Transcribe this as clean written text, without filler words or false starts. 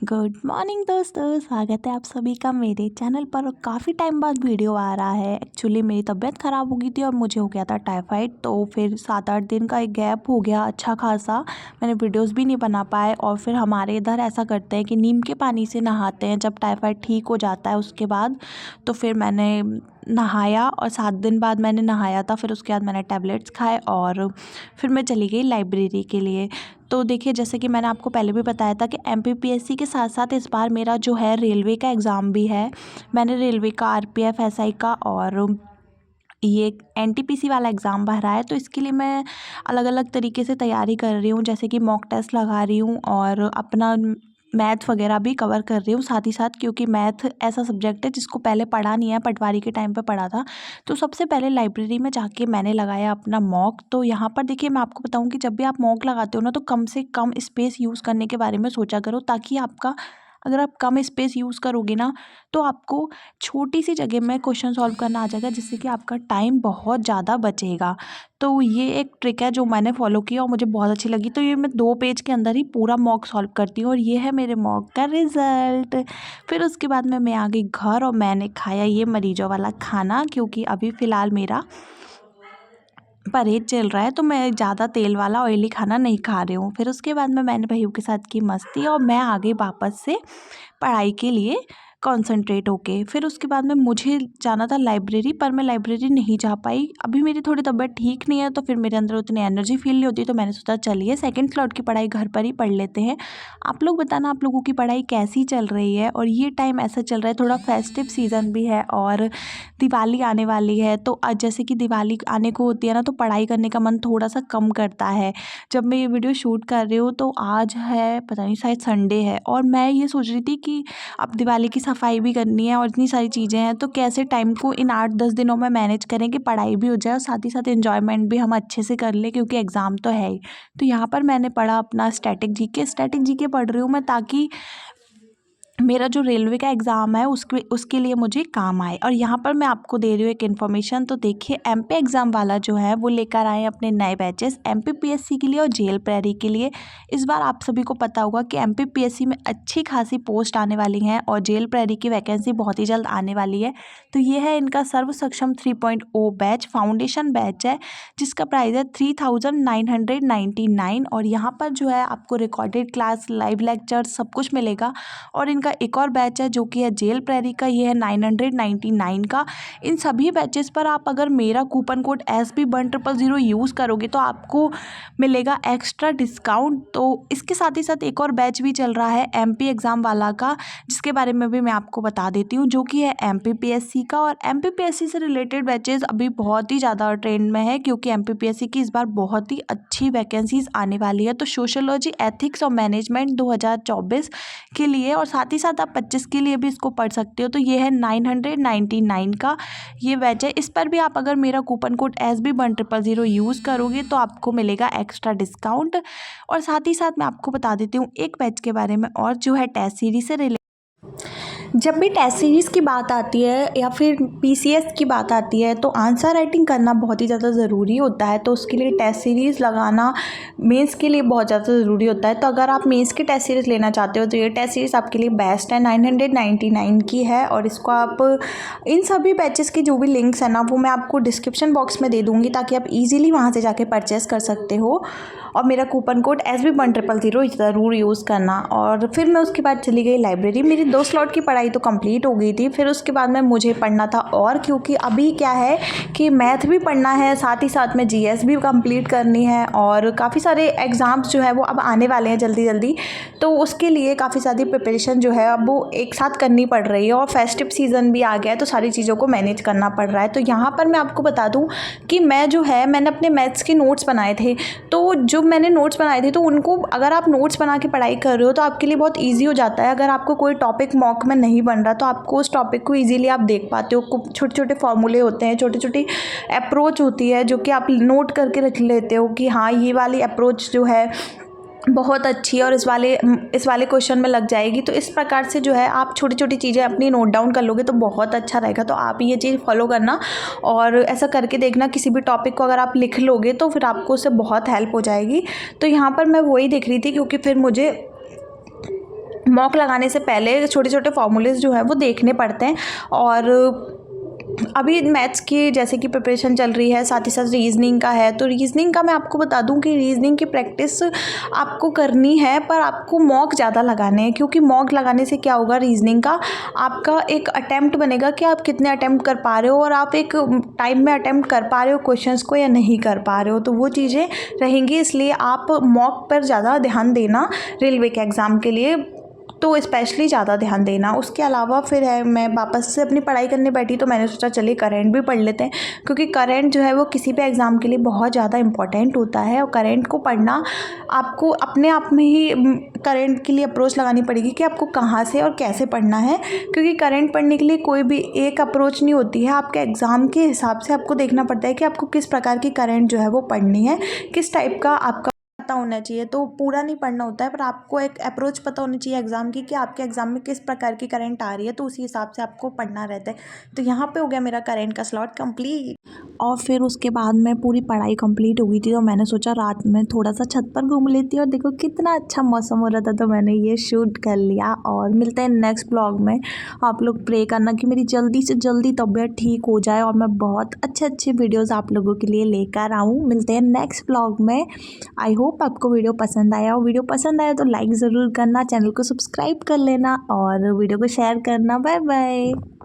Good morning दोस्तों, स्वागत है आप सभी का मेरे चैनल पर। और काफ़ी टाइम बाद वीडियो आ रहा है। एक्चुअली मेरी तबीयत ख़राब हो गई थी और मुझे हो गया था टाइफाइड, तो फिर 7-8 दिन का एक गैप हो गया अच्छा खासा। मैंने वीडियोस भी नहीं बना पाए। और फिर हमारे इधर ऐसा करते हैं कि नीम के पानी से नहाते हैं जब टाइफाइड ठीक हो जाता है उसके बाद। तो फिर मैंने नहाया और 7 दिन बाद मैंने नहाया था। फिर उसके बाद मैंने टैबलेट्स खाए और फिर मैं चली गई लाइब्रेरी के लिए। तो देखिए, जैसे कि मैंने आपको पहले भी बताया था कि एमपीपीएससी के साथ साथ इस बार मेरा जो है रेलवे का एग्ज़ाम भी है। मैंने रेलवे का, आरपीएफ, एसआई का और ये एनटीपीसी वाला एग्ज़ाम भरा है। तो इसके लिए मैं अलग अलग तरीके से तैयारी कर रही हूँ, जैसे कि मॉक टेस्ट लगा रही हूँ और अपना मैथ वगैरह भी कवर कर रही हूँ साथ ही साथ, क्योंकि मैथ ऐसा सब्जेक्ट है जिसको पहले पढ़ा नहीं है, पटवारी के टाइम पे पढ़ा था। तो सबसे पहले लाइब्रेरी में जाके मैंने लगाया अपना मॉक। तो यहाँ पर देखिए, मैं आपको बताऊँ कि जब भी आप मॉक लगाते हो ना, तो कम से कम स्पेस यूज़ करने के बारे में सोचा करो, ताकि आपका, अगर आप कम स्पेस यूज़ करोगे ना, तो आपको छोटी सी जगह में क्वेश्चन सॉल्व करना आ जाएगा, जिससे कि आपका टाइम बहुत ज़्यादा बचेगा। तो ये एक ट्रिक है जो मैंने फॉलो की और मुझे बहुत अच्छी लगी। तो ये मैं 2 पेज के अंदर ही पूरा मॉक सॉल्व करती हूँ और ये है मेरे मॉक का रिज़ल्ट। फिर उसके बाद मैं आ गई घर और मैंने खाया ये मरीज़ों वाला खाना, क्योंकि अभी फ़िलहाल मेरा परहेज चल रहा है, तो मैं ज़्यादा तेल वाला ऑयली खाना नहीं खा रही हूँ। फिर उसके बाद मैंने भैया के साथ की मस्ती और मैं आ गई वापस से पढ़ाई के लिए कॉन्संट्रेट होके। फिर उसके बाद में मुझे जाना था लाइब्रेरी, पर मैं लाइब्रेरी नहीं जा पाई। अभी मेरी थोड़ी तबीयत ठीक नहीं है, तो फिर मेरे अंदर उतनी एनर्जी फील नहीं होती। तो मैंने सोचा चलिए सेकंड स्लॉट की पढ़ाई घर पर ही पढ़ लेते हैं। आप लोग बताना, आप लोगों की पढ़ाई कैसी चल रही है। और ये टाइम ऐसा चल रहा है, थोड़ा फेस्टिव सीज़न भी है और दिवाली आने वाली है। तो जैसे कि दिवाली आने को होती है ना, तो पढ़ाई करने का मन थोड़ा सा कम करता है। जब मैं ये वीडियो शूट कर रही हूँ तो आज है, पता नहीं, शायद संडे है, और मैं ये सोच रही थी कि अब दिवाली की सफाई भी करनी है और इतनी सारी चीज़ें हैं, तो कैसे टाइम को इन 8-10 दिनों में मैनेज करें कि पढ़ाई भी हो जाए और साथ ही साथ एंजॉयमेंट भी हम अच्छे से कर लें, क्योंकि एग्ज़ाम तो है ही। तो यहाँ पर मैंने पढ़ा अपना स्टैटिक जीके पढ़ रही हूँ मैं, ताकि मेरा जो रेलवे का एग्ज़ाम है उसके लिए मुझे काम आए। और यहाँ पर मैं आपको दे रही हूँ एक इन्फॉर्मेशन। तो देखिए, एमपी एग्ज़ाम वाला जो है वो लेकर आए हैं अपने नए बैचेस एमपीपीएससी के लिए और जेल प्रहरी के लिए। इस बार आप सभी को पता होगा कि एमपीपीएससी में अच्छी खासी पोस्ट आने वाली हैं और जेल प्रहरी की वैकेंसी बहुत ही जल्द आने वाली है। तो ये है इनका सर्व सक्षम 3.0 बैच, फाउंडेशन बैच है, जिसका प्राइस है 3999। और यहाँ पर जो है आपको रिकॉर्डेड क्लास, लाइव लेक्चर सब कुछ मिलेगा। और इनका एक और बैच है जो कि है जेल प्रहरी का, ये है 999 का। इन सभी बैचेस पर आप अगर मेरा कूपन कोड SB1000 यूज़ करोगे तो आपको मिलेगा एक्स्ट्रा डिस्काउंट। तो इसके साथ ही साथ एक और बैच भी चल रहा है एमपी एग्ज़ाम वाला का, जिसके बारे में भी मैं आपको बता देती हूँ, जो कि है एमपीपीएससी का। और एमपीपीएससी से रिलेटेड बैचेस अभी बहुत ही ज़्यादा ट्रेंड में है, क्योंकि एमपीपीएससी की इस बार बहुत ही अच्छी वैकेंसीज आने वाली है। तो सोशियोलॉजी, एथिक्स और मैनेजमेंट 2024 के लिए, और साथ ही साथ आप 25 के लिए भी इसको पढ़ सकते हो। तो ये है 999 का ये बैच है। इस पर भी आप अगर मेरा कूपन कोड SB1000 यूज़ करोगे तो आपको मिलेगा एक्स्ट्रा डिस्काउंट। और साथ ही साथ मैं आपको बता देती हूँ एक बैच के बारे में, और जो है टेस्ट सीरीज से रिलेटेड। जब भी टेस्ट सीरीज़ की बात आती है या फिर पीसीएस की बात आती है, तो आंसर राइटिंग करना बहुत ही ज़्यादा ज़रूरी होता है। तो उसके लिए टेस्ट सीरीज़ लगाना मेंस के लिए बहुत ज़्यादा ज़रूरी होता है। तो अगर आप मेंस की टेस्ट सीरीज़ लेना चाहते हो तो ये टेस्ट सीरीज़ आपके लिए बेस्ट है, 999 की है। और इसको आप, इन सभी बैचेस की जो भी लिंक्स है ना, वो मैं आपको डिस्क्रिप्शन बॉक्स में दे दूँगी, ताकि आप ईजिली वहाँ से जाके परचेस कर सकते हो। और मेरा कूपन कोड SB1000 ज़रूर यूज़ करना। और फिर मैं उसके बाद चली गई लाइब्रेरी। मेरी 2 स्लॉट की पढ़ाई तो कंप्लीट हो गई थी। फिर उसके बाद में मुझे पढ़ना था, और क्योंकि अभी क्या है कि मैथ भी पढ़ना है, साथ ही साथ में जीएस भी कंप्लीट करनी है, और काफ़ी सारे एग्ज़ाम्स जो है वो अब आने वाले हैं जल्दी जल्दी। तो उसके लिए काफ़ी सारी प्रिपरेशन जो है अब वो एक साथ करनी पड़ रही है, और फेस्टिव सीज़न भी आ गया है, तो सारी चीज़ों को मैनेज करना पड़ रहा है। तो यहाँ पर मैं आपको बता दूँ कि मैंने अपने मैथ्स के नोट्स बनाए थे। तो जो मैंने नोट्स बनाए थे, तो उनको, अगर आप नोट्स बना के पढ़ाई कर रहे हो तो आपके लिए बहुत ईजी हो जाता है। अगर आपको कोई टॉपिक मॉक में नहीं बन रहा, तो आपको उस टॉपिक को ईजिली आप देख पाते हो। छोटे छोटे फॉर्मूले होते हैं, छोटी छोटी अप्रोच होती है, जो कि आप नोट करके रख लेते हो कि हाँ, ये वाली अप्रोच जो है बहुत अच्छी है और इस वाले क्वेश्चन में लग जाएगी। तो इस प्रकार से जो है आप छोटी छोटी चीज़ें अपनी नोट डाउन कर लोगे तो बहुत अच्छा रहेगा। तो आप ये चीज़ फॉलो करना और ऐसा करके देखना, किसी भी टॉपिक को अगर आप लिख लोगे तो फिर आपको उससे बहुत हेल्प हो जाएगी। तो यहाँ पर मैं वही देख रही थी, क्योंकि फिर मुझे मॉक लगाने से पहले छोटे छोटे फॉर्मूलेज जो है वो देखने पड़ते हैं। और अभी मैथ्स की जैसे कि प्रिपरेशन चल रही है, साथ ही साथ रीजनिंग का है। तो रीजनिंग का मैं आपको बता दूं कि रीजनिंग की प्रैक्टिस आपको करनी है, पर आपको मॉक ज़्यादा लगाने हैं, क्योंकि मॉक लगाने से क्या होगा, रीजनिंग का आपका एक अटैम्प्ट बनेगा कि आप कितने अटैम्प्ट कर पा रहे हो और आप एक टाइम में अटैम्प्ट कर पा रहे हो क्वेश्चंस को या नहीं कर पा रहे हो। तो वो चीज़ें रहेंगी, इसलिए आप मॉक पर ज़्यादा ध्यान देना रेलवे के एग्ज़ाम के लिए, तो स्पेशली ज़्यादा ध्यान देना। उसके अलावा फिर है, मैं वापस से अपनी पढ़ाई करने बैठी तो मैंने सोचा चलिए करंट भी पढ़ लेते हैं, क्योंकि करंट जो है वो किसी भी एग्ज़ाम के लिए बहुत ज़्यादा इंपॉर्टेंट होता है। और करंट को पढ़ना आपको अपने आप में ही करंट के लिए अप्रोच लगानी पड़ेगी कि आपको कहाँ से और कैसे पढ़ना है, क्योंकि करंट पढ़ने के लिए कोई भी एक अप्रोच नहीं होती है। आपके एग्ज़ाम के हिसाब से आपको देखना पड़ता है कि आपको किस प्रकार की करंट जो है वो पढ़नी है, किस टाइप का आपका पता होना चाहिए। तो पूरा नहीं पढ़ना होता है, पर आपको एक अप्रोच पता होनी चाहिए एग्ज़ाम की कि आपके एग्ज़ाम में किस प्रकार की करंट आ रही है, तो उसी हिसाब से आपको पढ़ना रहता है। तो यहाँ पे हो गया मेरा करंट का स्लॉट कंप्लीट। और फिर उसके बाद में पूरी पढ़ाई कंप्लीट हो गई थी, तो मैंने सोचा रात में थोड़ा सा छत पर घूम लेती, और देखो कितना अच्छा मौसम हो रहा था, तो मैंने ये शूट कर लिया। और मिलते हैं नेक्स्ट ब्लॉग में। आप लोग प्रे करना कि मेरी जल्दी से जल्दी तबीयत ठीक हो जाए और मैं बहुत अच्छे अच्छे वीडियोज़ आप लोगों के लिए लेकर आऊँ। मिलते हैं नेक्स्ट ब्लॉग में। आई होप आपको वीडियो पसंद आया हो। वीडियो पसंद आया तो लाइक ज़रूर करना, चैनल को सब्सक्राइब कर लेना और वीडियो को शेयर करना। Bye bye.